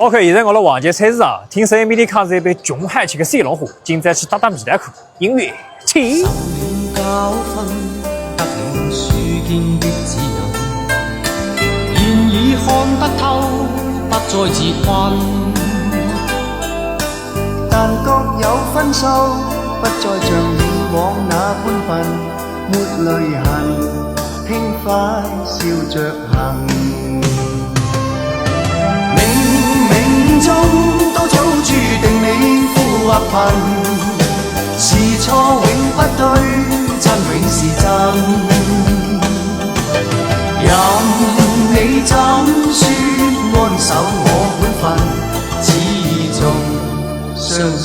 OK， 现在我来逛街菜市场，听说 AMD 卡着一杯穷海气的小龙虾，今再去打打皮蛋裤。音乐起。教訓得了書經的指引，現已看得透，不再自困。但各有分數，不再像以往那般笨，沒淚痕，輕快笑着行。冥冥中都早注定你富或貧，是錯永不對，真永是真。任你怎說安守我本分，始終相信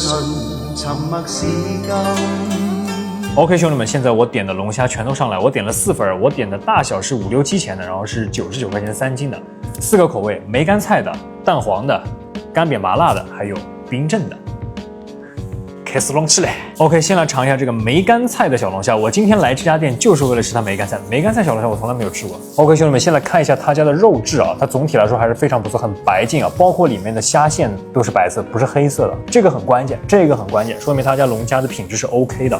沉默是金。OK， 兄弟们，现在我点的龙虾全都上来，我点了4份，我点的大小是5、6、7钱的，然后是99块钱3斤的，4个口味，梅干菜的、蛋黄的、干煸麻辣的，还有冰镇的。开始弄起来。OK， 先来尝一下这个梅干菜的小龙虾。我今天来这家店就是为了吃它梅干菜。梅干菜小龙虾我从来没有吃过。OK， 兄弟们，先来看一下它家的肉质啊，它总体来说还是非常不错，很白净啊，包括里面的虾线都是白色，不是黑色的，这个很关键，说明他家龙虾的品质是 OK 的。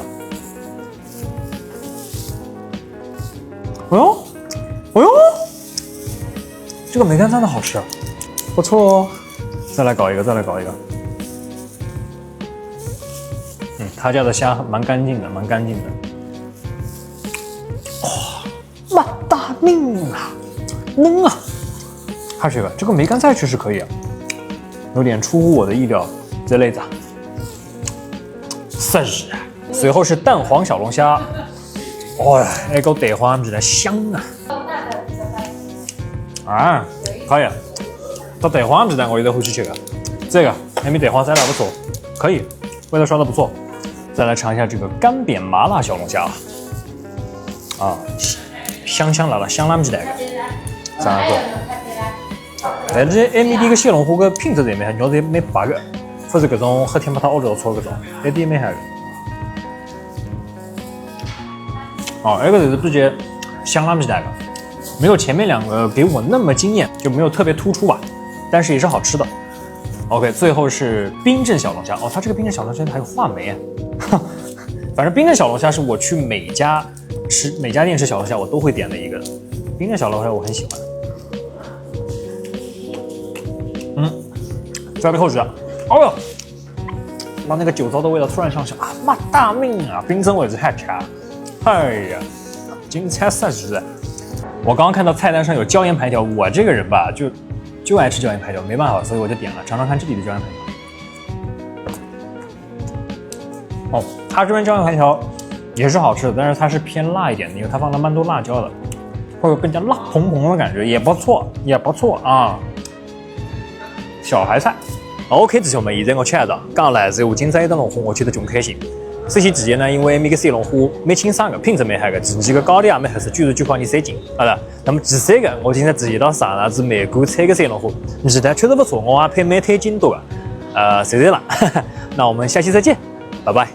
哎呦，哎呦，这个梅干菜的好吃，不错哦。再来搞一个。他家的虾蛮干净的。哇，马大命啊，嫩啊！还是这个梅干菜确实可以啊，有点出乎我的意料。这类子啊，是。随后是蛋黄小龙虾，哦，那个蛋黄比较香啊。啊，可以。这蛋黄皮蛋我有点会去吃的，这个还没蛋黄塞的不错，可以，味道刷的不错。再来尝一下这个干煸麻辣小龙虾啊，香辣，香辣么子那个，这样子。但是 AMD 个小龙虾个品质也蛮好，要是没8个，或者这种黑天把它熬着搓这种，一点没好。哦，这个就是直接香辣么子那个，没有前面2个给我那么惊艳，就没有特别突出吧，但是也是好吃的。OK， 最后是冰镇小龙虾哦，它这个冰镇小龙虾还有话梅啊。反正冰镇小龙虾是我去每家店吃小龙虾我都会点的一个，冰镇小龙虾我很喜欢。再来口水啊！哦哟，那个酒糟的味道突然上去啊！妈大命啊！冰镇位置还差，哎呀，精彩死了！我刚刚看到菜单上有椒盐排条，我这个人吧就爱吃椒盐排条，没办法，所以我就点了，尝尝看这里的椒盐排条。哦，它这边椒盐排条也是好吃的，但是它是偏辣一点的，因为它放了蛮多辣椒的，会有更加辣蓬蓬的感觉，也不错啊。小孩菜 ，OK， 弟兄们，现在我吃了，刚来之后今朝一顿龙虾，我吃得仲开心。这些期间呢，因为每个小龙虾没清爽的，品质没好的，自己个高粱没还是99块钱3斤，好了。那么第3个，我今天自己到上那只梅果菜个小龙虾，味道确实不错，我还配没推荐多啊，谢谢了，那我们下期再见，拜拜。